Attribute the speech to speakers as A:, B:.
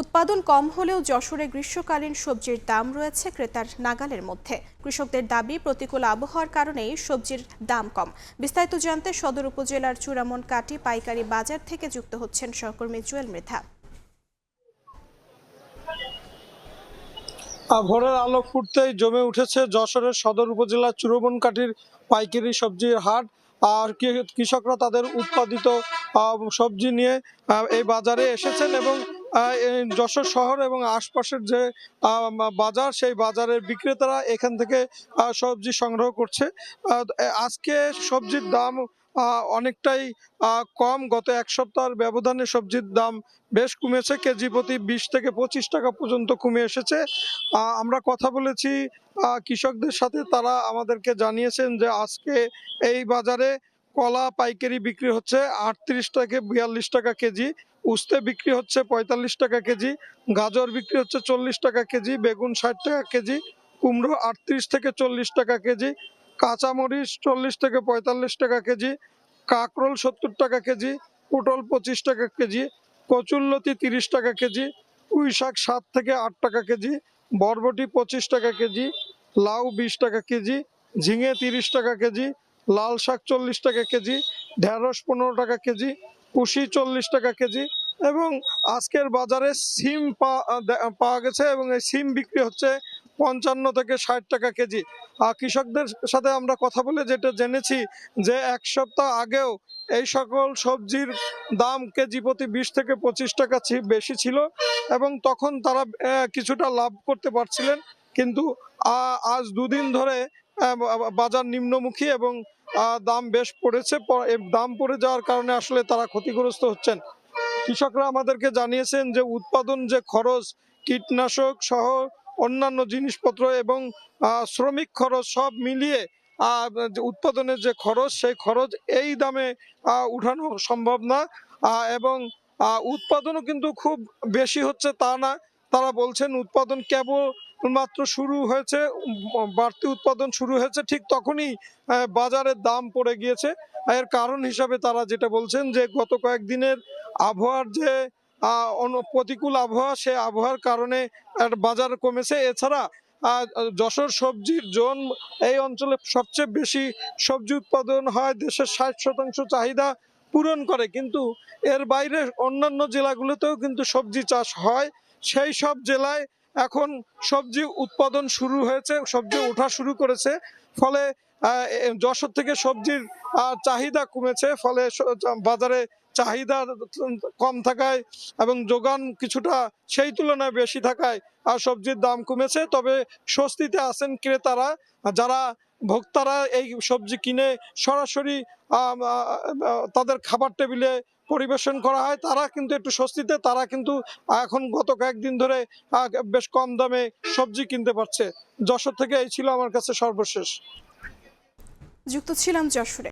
A: উৎপাদন কম হলেও যশোরে গ্রীষ্মকালীন সবজির দাম রয়েছে ক্রেতার নাগালের মধ্যে। কৃষকদের দাবি, প্রতিকূল আবহাওয়ার কারণেই সবজির দাম কম। বিস্তারিত জানতে সদর উপজেলার চূড়ামন কাটি পাইকারি বাজার থেকে যুক্ত হচ্ছেন সহকর্মী জুয়েল মৃধা।
B: ভোরের আলো ফুটতেই জমে উঠেছে যশোরের সদর উপজেলার চূড়ামনকাঠির পাইকারি সবজির হাট। আর কৃষকরা তাদের উৎপাদিত সবজি নিয়ে এই বাজারে এসেছেন এবং যশোর শহর এবং আশপাশের যে বাজার, সেই বাজারের বিক্রেতারা এখান থেকে সবজি সংগ্রহ করছে। আজকে সবজির দাম অনেকটাই কম। গত এক সপ্তাহের ব্যবধানে সবজির দাম বেশ কমেছে, কেজি প্রতি 20 থেকে 25 টাকা পর্যন্ত কমে এসেছে। আমরা কথা বলেছি কৃষকদের সাথে, তারা আমাদেরকে জানিয়েছেন যে আজকে এই বাজারে কলা পাইকারি বিক্রি হচ্ছে 38 থেকে 42 টাকা কেজি, উস্তে বিক্রি হচ্ছে 45 টাকা কেজি, গাজর বিক্রি হচ্ছে 40 টাকা কেজি, বেগুন 60 টাকা কেজি, কুমড়ো 38 থেকে 40 টাকা কেজি, কাঁচামরিচ 40 থেকে 45 টাকা কেজি, কাঁকরোল 70 টাকা কেজি, পটল 25 টাকা কেজি, কচুরলতি 30 টাকা কেজি, পুঁই শাক 7 থেকে 8 টাকা কেজি, বরবটি 25 টাকা কেজি, লাউ 20 টাকা কেজি, ঝিঙে 30 টাকা কেজি, লাল শাক 40 টাকা কেজি, ঢেঁড়স 15 টাকা কেজি, কুশি 40 টাকা কেজি এবং আজকের বাজারে সিম পাওয়া গেছে এবং এই সিম বিক্রি হচ্ছে 55 থেকে 60 টাকা কেজি। কৃষকদের সাথে আমরা কথা বলে যেটা জেনেছি যে এক সপ্তাহ আগেও এই সকল সবজির দাম কেজি প্রতি 20 থেকে 25 টাকা বেশি ছিল এবং তখন তারা কিছুটা লাভ করতে পারছিলেন। কিন্তু আজ দুদিন ধরে বাজার নিম্নমুখী এবং দাম বেশ পড়েছে। দাম পড়ে যাওয়ার কারণে আসলে তারা ক্ষতিগ্রস্ত হচ্ছেন। কৃষকরা আমাদেরকে জানিয়েছেন যে উৎপাদন যে খরচ, কীটনাশক সহ অন্যান্য জিনিসপত্র এবং শ্রমিক খরচ সব মিলিয়ে উৎপাদনের যে খরচ, সেই খরচ এই দামে উঠানো সম্ভব না। এবং উৎপাদনও কিন্তু খুব বেশি হচ্ছে তা না। তারা বলছেন উৎপাদন কেবলমাত্র শুরু হয়েছে, বাড়তি উৎপাদন শুরু হয়েছে ঠিক তখনই বাজারের দাম পড়ে গিয়েছে। এর কারণ হিসাবে তারা যেটা বলছেন যে গত কয়েকদিনের আবহাওয়ার যে প্রতিকূল আবহাওয়া, সে আবহাওয়ার কারণে বাজার কমেছে। এছাড়া যশোর সবজির জোন, এই অঞ্চলে সবচেয়ে বেশি সবজি উৎপাদন হয়, দেশের 60% চাহিদা পূরণ করে, কিন্তু এর বাইরে অন্যান্য জেলাগুলোতেও কিন্তু সবজি চাষ হয়। সেই সব জেলায় এখন সবজি উৎপাদন শুরু হয়েছে, সবজি ওঠা শুরু করেছে, ফলে যশোর থেকে সবজির চাহিদা কমেছে। ফলে বাজারে চাহিদা কম থাকায় এবং যোগান কিছুটা সেই তুলনায় বেশি থাকায় সবজির দাম কমেছে। তবে স্বস্তিতে আছেন ক্রেতারা, যারা ভোক্তারা এই সবজি কিনে সরাসরি তাদের খাবার টেবিলে পরিবেশন করা হয়, তারা কিন্তু একটু স্বস্তিতে, তারা কিন্তু এখন গত কয়েকদিন ধরে বেশ কম দামে সবজি কিনতে পারছে। যশোর থেকে এই ছিল আমার কাছে সর্বশেষ।
A: যুক্ত ছিলাম যশোরে।